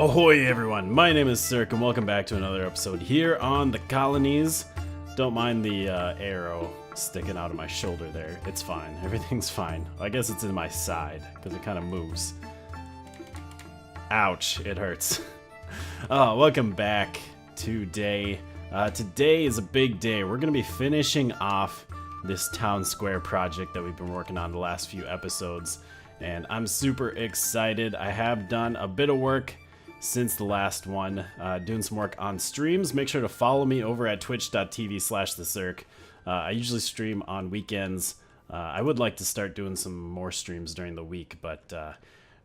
Ahoy everyone, my name is theSirhc and welcome back to another episode here on the Colonies. Don't mind the arrow sticking out of my shoulder there, it's fine, everything's fine. I guess it's in my side, because it kind of moves. Ouch, it hurts. Welcome back today. Today is a big day. We're going to be finishing off this town square project that we've been working on the last few episodes. And I'm super excited. I have done a bit of work since the last one, doing some work on streams. Make sure to follow me over at twitch.tv/theSirhc. I usually stream on weekends. I would like to start doing some more streams during the week, but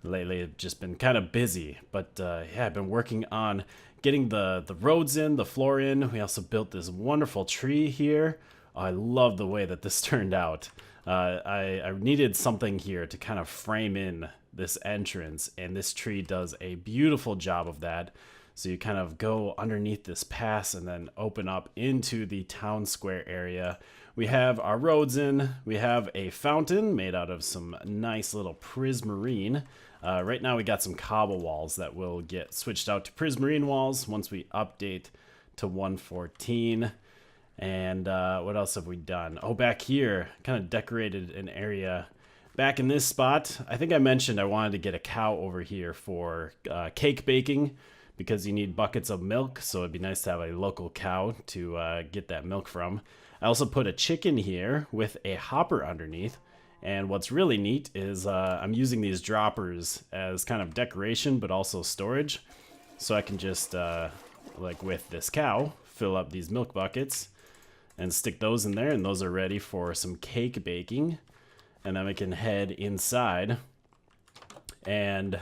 lately I've just been kind of busy. But yeah, I've been working on getting the roads in, the floor in. We also built this wonderful tree here. I love the way that this turned out. I needed something here to kind of frame in this entrance, and this tree does a beautiful job of that. So you kind of go underneath this pass and then open up into the town square area. We have our roads in, we have a fountain made out of some nice little prismarine. Right now we got some cobble walls that will get switched out to prismarine walls once we update to 1.14. And what else have we done? Oh, back here, kind of decorated an area. Back in this spot, I think I mentioned I wanted to get a cow over here for cake baking because you need buckets of milk, so it'd be nice to have a local cow to get that milk from. I also put a chicken here with a hopper underneath, and what's really neat is I'm using these droppers as kind of decoration but also storage, so I can just, like with this cow, fill up these milk buckets and stick those in there, and those are ready for some cake baking. And then we can head inside. And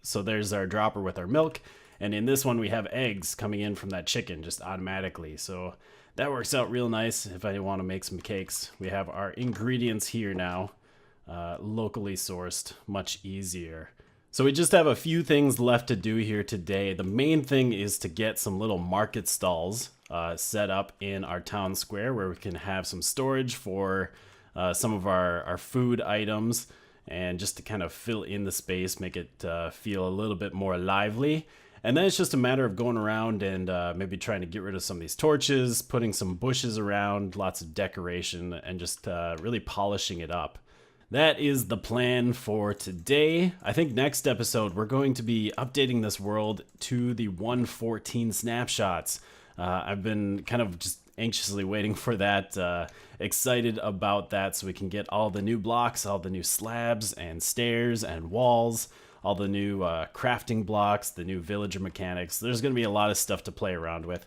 so there's our dropper with our milk. And in this one, we have eggs coming in from that chicken just automatically. So that works out real nice if I want to make some cakes. We have our ingredients here now, locally sourced, much easier. So we just have a few things left to do here today. The main thing is to get some little market stalls set up in our town square where we can have some storage for some of our food items, and just to kind of fill in the space, make it feel a little bit more lively. And then it's just a matter of going around and maybe trying to get rid of some of these torches, putting some bushes around, lots of decoration, and just really polishing it up. That is the plan for today. I think next episode we're going to be updating this world to the 1.14 snapshots. I've been kind of just anxiously waiting for that, excited about that, so we can get all the new blocks, all the new slabs and stairs and walls, all the new crafting blocks, the new villager mechanics. There's going to be a lot of stuff to play around with.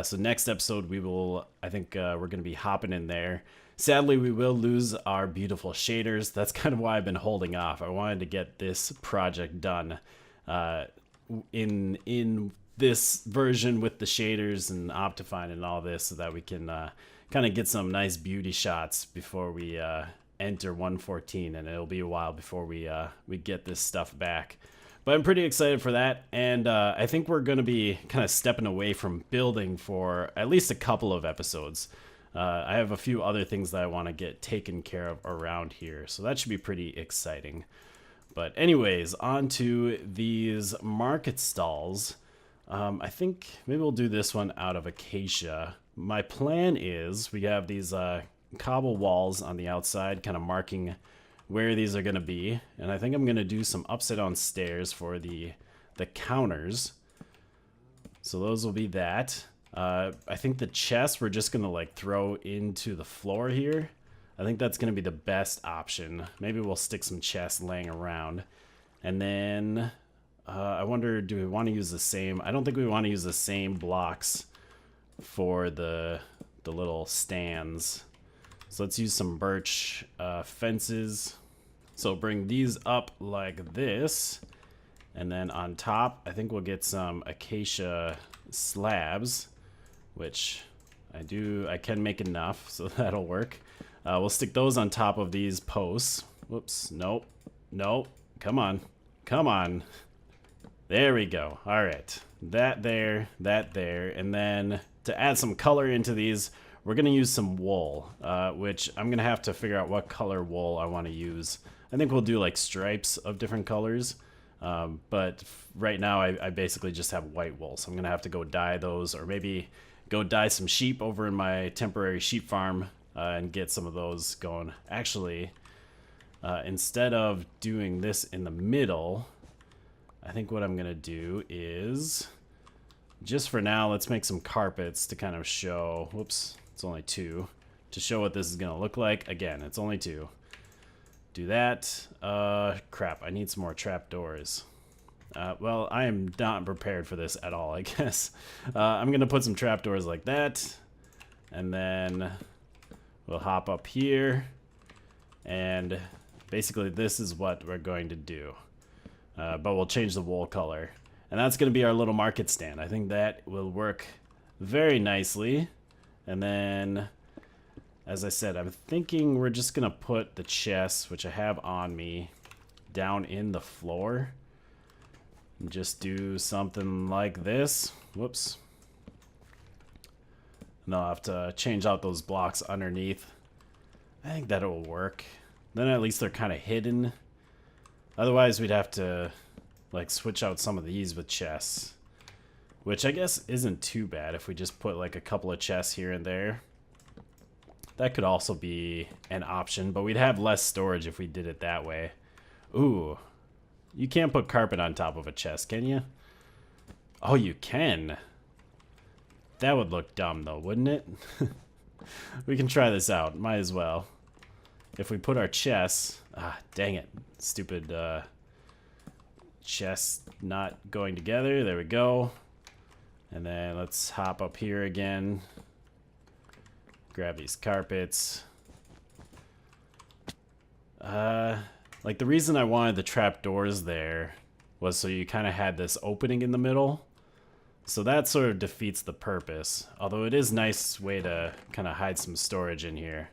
So next episode I think we're going to be hopping in there. Sadly, we will lose our beautiful shaders. That's kind of why I've been holding off. I wanted to get this project done in this version with the shaders and Optifine and all this, so that we can kind of get some nice beauty shots before we enter 1.14, and it'll be a while before we get this stuff back. But I'm pretty excited for that, and I think we're going to be kind of stepping away from building for at least a couple of episodes. I have a few other things that I want to get taken care of around here, so that should be pretty exciting. But anyways, on to these market stalls. I think maybe we'll do this one out of acacia. My plan is we have these cobble walls on the outside kind of marking where these are going to be, and I think I'm going to do some upside down stairs for the counters. So those will be that. I think the chests we're just going to like throw into the floor here. I think that's going to be the best option. Maybe we'll stick some chests laying around. And then I wonder, do we want to use the same? I don't think we want to use the same blocks for the little stands. So let's use some birch fences. So bring these up like this. And then on top, I think we'll get some acacia slabs, which I can make enough, so that'll work. We'll stick those on top of these posts. Whoops, nope, come on. There we go. All right, that there, and then to add some color into these, we're gonna use some wool, which I'm gonna have to figure out what color wool I want to use. I think we'll do like stripes of different colors. But right now I basically just have white wool, so I'm gonna have to go dye those, or maybe go dye some sheep over in my temporary sheep farm and get some of those going. Actually, instead of doing this in the middle, I think what I'm gonna do is, just for now, let's make some carpets to kind of show, whoops, it's only 2, to show what this is gonna look like. Again, it's only 2. Do that. Crap, I need some more trapdoors. Well, I am not prepared for this at all, I guess. I'm gonna put some trapdoors like that, and then we'll hop up here, and basically this is what we're going to do. But we'll change the wool color. And that's gonna be our little market stand. I think that will work very nicely. And then, as I said, I'm thinking we're just gonna put the chests, which I have on me, down in the floor. And just do something like this. Whoops. And I'll have to change out those blocks underneath. I think that'll work. Then at least they're kind of hidden. Otherwise, we'd have to like switch out some of these with chests, which I guess isn't too bad if we just put like a couple of chests here and there. That could also be an option, but we'd have less storage if we did it that way. Ooh, you can't put carpet on top of a chest, can you? Oh, you can. That would look dumb though, wouldn't it? We can try this out, might as well. If we put our chests, dang it, stupid chests not going together. There we go. And then let's hop up here again. Grab these carpets. Like the reason I wanted the trapdoors there was so you kind of had this opening in the middle. So that sort of defeats the purpose. Although it is a nice way to kind of hide some storage in here.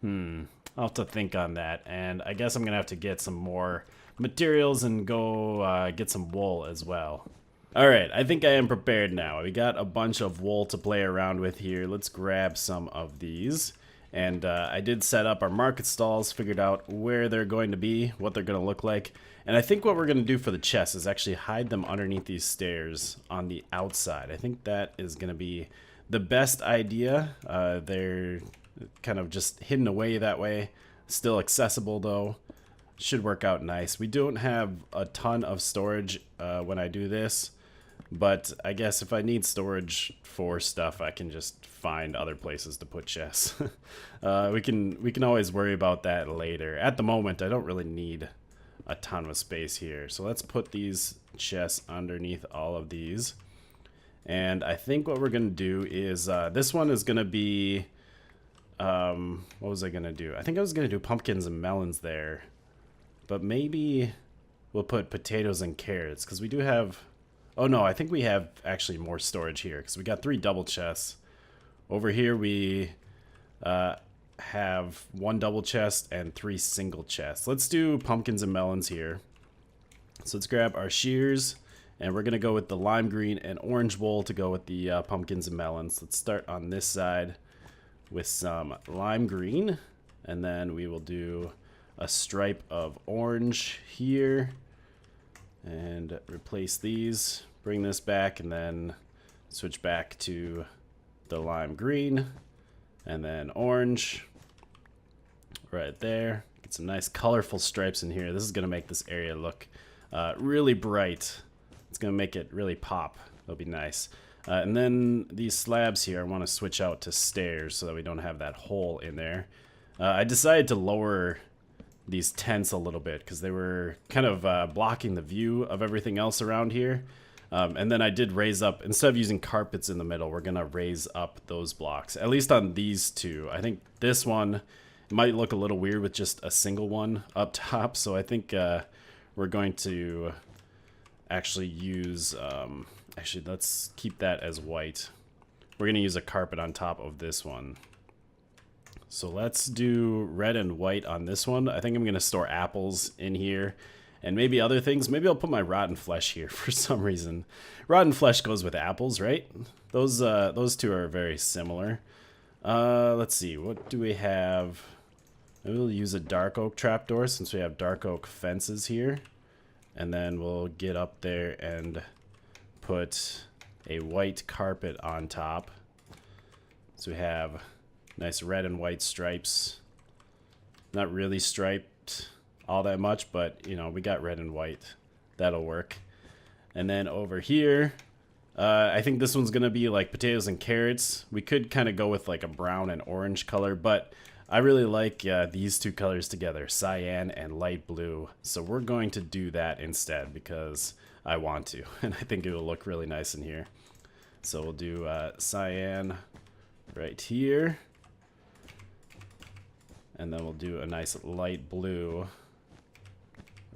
I'll have to think on that. And I guess I'm going to have to get some more materials and go get some wool as well. Alright, I think I am prepared now. We got a bunch of wool to play around with here. Let's grab some of these. And I did set up our market stalls, figured out where they're going to be, what they're going to look like. And I think what we're going to do for the chests is actually hide them underneath these stairs on the outside. I think that is going to be the best idea. They're kind of just hidden away that way. Still accessible though. Should work out nice. We don't have a ton of storage when I do this, but I guess if I need storage for stuff, I can just find other places to put chests. we can always worry about that later. At the moment, I don't really need a ton of space here. So let's put these chests underneath all of these. And I think what we're going to do is, this one is going to be, what was I going to do? I think I was going to do pumpkins and melons there. But maybe we'll put potatoes and carrots, because we do have, oh no, I think we have actually more storage here, because we got 3 double chests. Over here we have 1 double chest and 3 single chests. Let's do pumpkins and melons here. So let's grab our shears, and we're going to go with the lime green and orange wool to go with the pumpkins and melons. Let's start on this side with some lime green, and then we will do a stripe of orange here, and replace these. Bring this back, and then switch back to the lime green, and then orange right there. Get some nice colorful stripes in here. This is going to make this area look really bright. It's going to make it really pop. It'll be nice. And then these slabs here, I want to switch out to stairs so that we don't have that hole in there. I decided to lower these tents a little bit because they were kind of blocking the view of everything else around here. And then I did raise up, instead of using carpets in the middle, we're going to raise up those blocks, at least on these 2. I think this one might look a little weird with just a single one up top, so I think we're going to actually use, actually let's keep that as white. We're going to use a carpet on top of this one. So let's do red and white on this one. I think I'm going to store apples in here and maybe other things. Maybe I'll put my rotten flesh here for some reason. Rotten flesh goes with apples, right? Those 2 are very similar. Let's see. What do we have? Maybe we'll use a dark oak trapdoor since we have dark oak fences here. and then we'll get up there and put a white carpet on top. So we have nice red and white stripes. Not really striped all that much, but you know, we got red and white. That'll work. And then over here, I think this one's gonna be like potatoes and carrots. We could kind of go with like a brown and orange color, but I really like these two colors together, cyan and light blue. So we're going to do that instead because I want to, and I think it will look really nice in here. So we'll do cyan right here, and then we'll do a nice light blue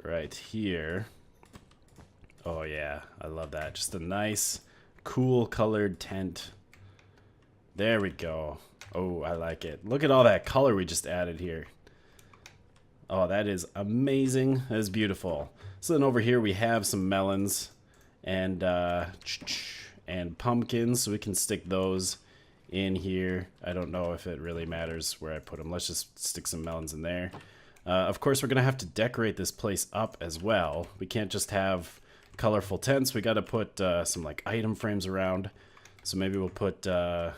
right here. Oh yeah, I love that. Just a nice, cool colored tent. There we go. Oh, I like it. Look at all that color we just added here. Oh, that is amazing. That is beautiful. So then over here we have some melons and pumpkins, so we can stick those in here. I don't know if it really matters where I put them. Let's just stick some melons in there. Of course, we're gonna have to decorate this place up as well. We can't just have colorful tents. We got to put some like item frames around. So maybe we'll put an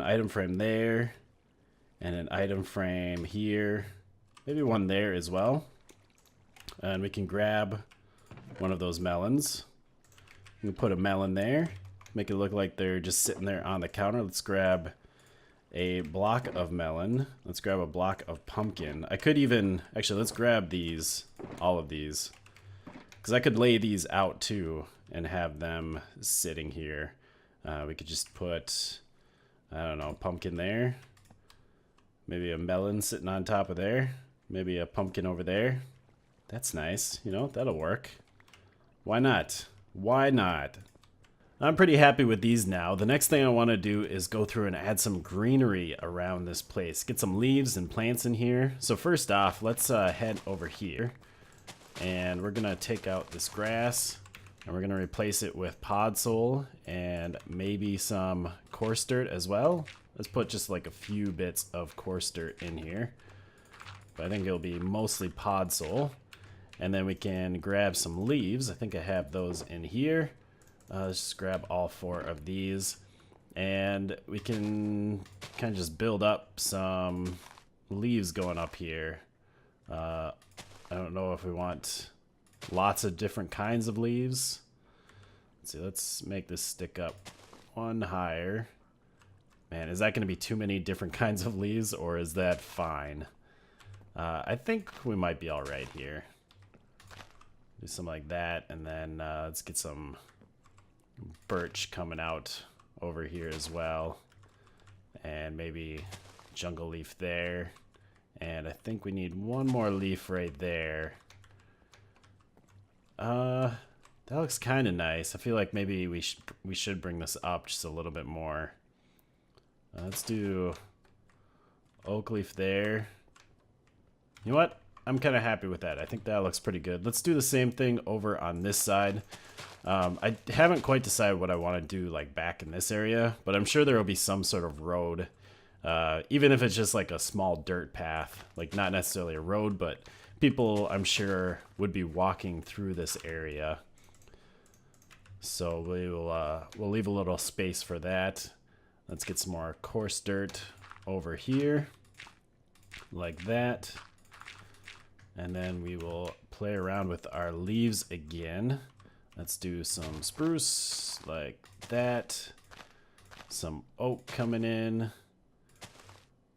item frame there and an item frame here. Maybe one there as well. And we can grab one of those melons. We can put a melon there. Make it look like they're just sitting there on the counter. Let's grab a block of melon. Let's grab a block of pumpkin. I could even, actually, let's grab these, all of these. Because I could lay these out too and have them sitting here. We could just put, I don't know, pumpkin there. Maybe a melon sitting on top of there. Maybe a pumpkin over there. That's nice. You know, that'll work. Why not? Why not? I'm pretty happy with these now. The next thing I want to do is go through and add some greenery around this place. Get some leaves and plants in here. So first off, let's head over here. And we're going to take out this grass. And we're going to replace it with podzol and maybe some coarse dirt as well. Let's put just like a few bits of coarse dirt in here. But I think it'll be mostly podzol. And then we can grab some leaves. I think I have those in here. Let's just grab all 4 of these. And we can kind of just build up some leaves going up here. I don't know if we want lots of different kinds of leaves. Let's see, let's make this stick up one higher. Man, is that going to be too many different kinds of leaves, or is that fine? I think we might be all right here. Do something like that, and then let's get some birch coming out over here as well. And maybe jungle leaf there. And I think we need one more leaf right there. That looks kind of nice. I feel like maybe we should bring this up just a little bit more. Let's do oak leaf there. You know what? I'm kind of happy with that. I think that looks pretty good. Let's do the same thing over on this side. I haven't quite decided what I want to do like back in this area, but I'm sure there will be some sort of road. Even if it's just like a small dirt path, like not necessarily a road, but people I'm sure would be walking through this area. So we'll leave a little space for that. Let's get some more coarse dirt over here, like that. And then we will play around with our leaves again. Let's do some spruce, like that. Some oak coming in.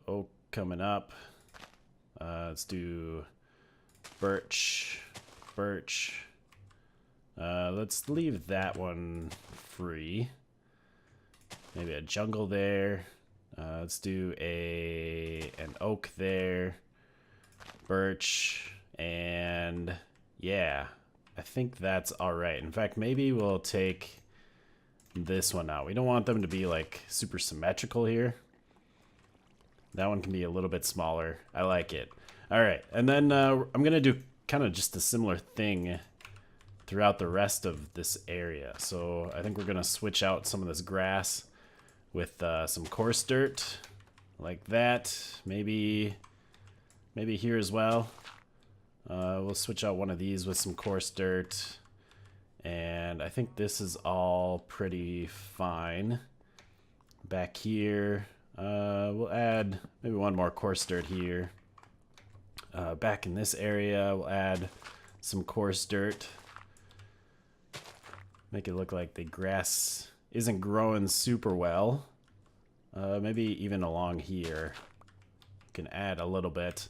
Oak coming up. Let's do birch. Let's leave that one free. Maybe a jungle there. Let's do an oak there. Birch. And yeah, I think that's all right. In fact, maybe we'll take this one out. We don't want them to be like super symmetrical here. That one can be a little bit smaller. I like it. All right, and then I'm gonna do kind of just a similar thing throughout the rest of this area. So I think we're gonna switch out some of this grass with some coarse dirt, like that. Maybe here as well. We'll switch out one of these with some coarse dirt. And I think this is all pretty fine. Back here, we'll add maybe one more coarse dirt here. Back in this area, we'll add some coarse dirt. Make it look like the grass isn't growing super well. Maybe even along here. Can add a little bit.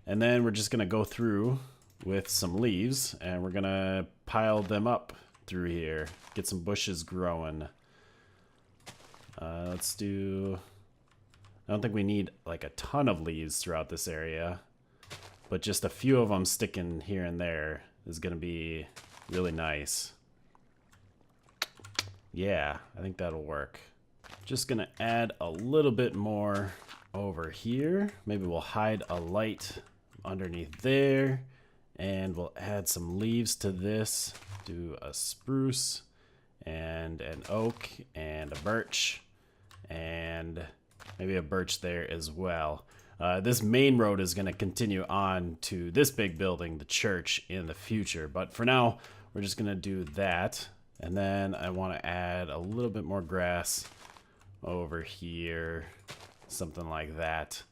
And then we're just going to go through with some leaves, and we're going to pile them up through here. Get some bushes growing. Let's do... I don't think we need like a ton of leaves throughout this area, but just a few of them sticking here and there is going to be really nice. Yeah, I think that'll work. Just going to add a little bit more over here. Maybe we'll hide a light underneath there, and we'll add some leaves to this. Do a spruce and an oak and a birch, and maybe a birch there as well. This main road is going to continue on to this big building, the church, in the future, but for now we're just going to do that. And then I want to add a little bit more grass over here, something like that.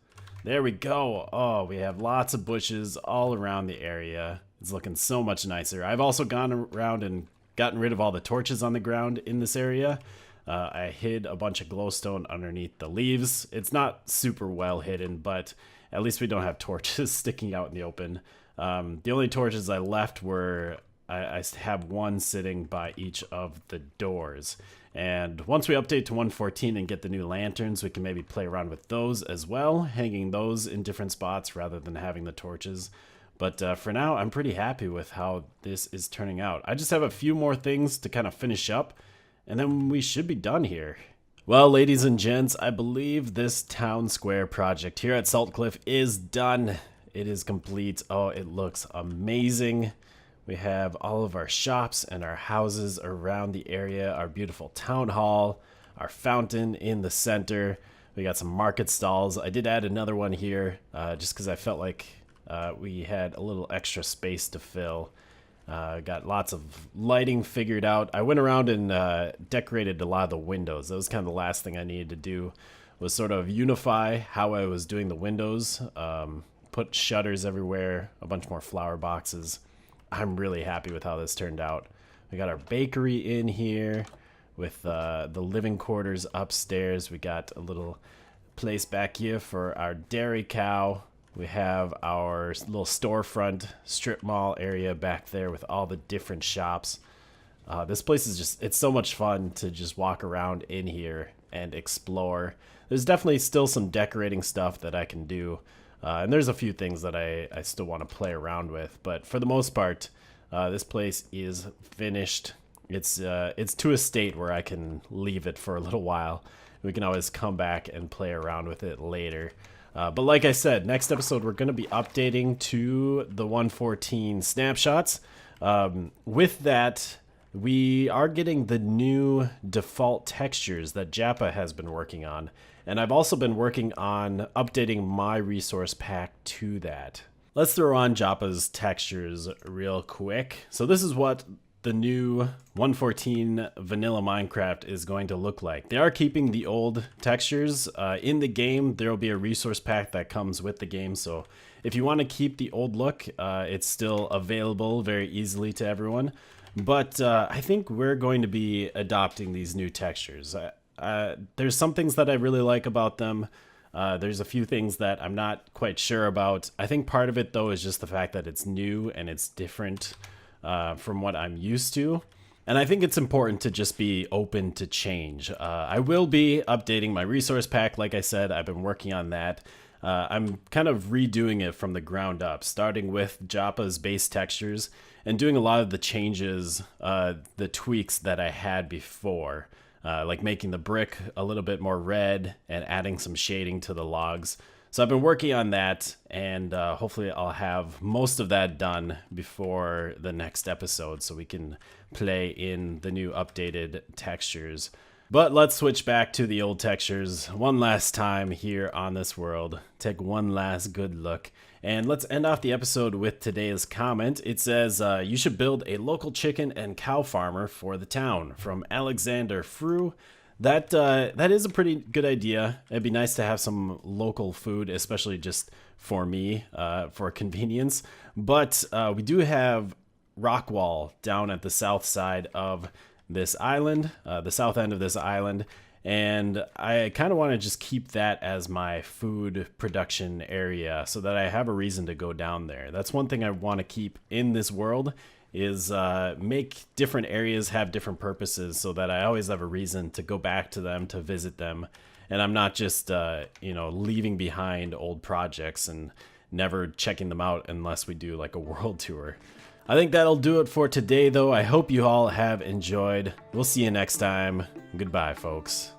There we go. Oh, we have lots of bushes all around the area. It's looking so much nicer. I've also gone around and gotten rid of all the torches on the ground in this area. I hid a bunch of glowstone underneath the leaves. It's not super well hidden, but at least we don't have torches sticking out in the open. The only torches I left were, I have one sitting by each of the doors. And once we update to 1.14 and get the new lanterns, we can maybe play around with those as well, hanging those in different spots rather than having the torches. But for now, I'm pretty happy with how this is turning out. I just have a few more things to kind of finish up, and then we should be done here. Well, ladies and gents, I believe this town square project here at Saltcliffe is done. It is complete. Oh, it looks amazing. We have all of our shops and our houses around the area, our beautiful town hall, our fountain in the center. We got some market stalls. I did add another one here just because I felt like we had a little extra space to fill. Got lots of lighting figured out. I went around and decorated a lot of the windows. That was kind of the last thing I needed to do, was sort of unify how I was doing the windows. Put shutters everywhere, a bunch more flower boxes. I'm really happy with how this turned out. We got our bakery in here with the living quarters upstairs. We got a little place back here for our dairy cow. We have our little storefront strip mall area back there with all the different shops. This place is just, it's so much fun to just walk around in here and explore. There's definitely still some decorating stuff that I can do. And there's a few things that I still want to play around with, but for the most part, this place is finished. It's to a state where I can leave it for a little while. We can always come back and play around with it later. But like I said, next episode we're going to be updating to the 1.14 snapshots. With that, we are getting the new default textures that Japa has been working on. And I've also been working on updating my resource pack to that. Let's throw on Japa's textures real quick. So this is what the new 1.14 vanilla Minecraft is going to look like. They are keeping the old textures in the game. There will be a resource pack that comes with the game. So if you want to keep the old look, it's still available very easily to everyone. But I think we're going to be adopting these new textures. There's some things that I really like about them. There's a few things that I'm not quite sure about. I think part of it, though, is just the fact that it's new and it's different from what I'm used to. And I think it's important to just be open to change. I will be updating my resource pack. Like I said, I've been working on that. I'm kind of redoing it from the ground up, starting with Japa's base textures and doing a lot of the changes, the tweaks that I had before. Like making the brick a little bit more red and adding some shading to the logs. So I've been working on that, and hopefully I'll have most of that done before the next episode so we can play in the new updated textures. But let's switch back to the old textures one last time here on this world. Take one last good look. And let's end off the episode with today's comment. It says, you should build a local chicken and cow farmer for the town. From Alexander Frew. That is a pretty good idea. It'd be nice to have some local food, especially just for me, for convenience. But we do have Rockwall down at the south side of this island, the south end of this island, and I kind of want to just keep that as my food production area so that I have a reason to go down there. That's one thing I want to keep in this world is make different areas have different purposes so that I always have a reason to go back to them, to visit them, and I'm not just leaving behind old projects and never checking them out unless we do like a world tour. I think that'll do it for today, though. I hope you all have enjoyed. We'll see you next time. Goodbye, folks.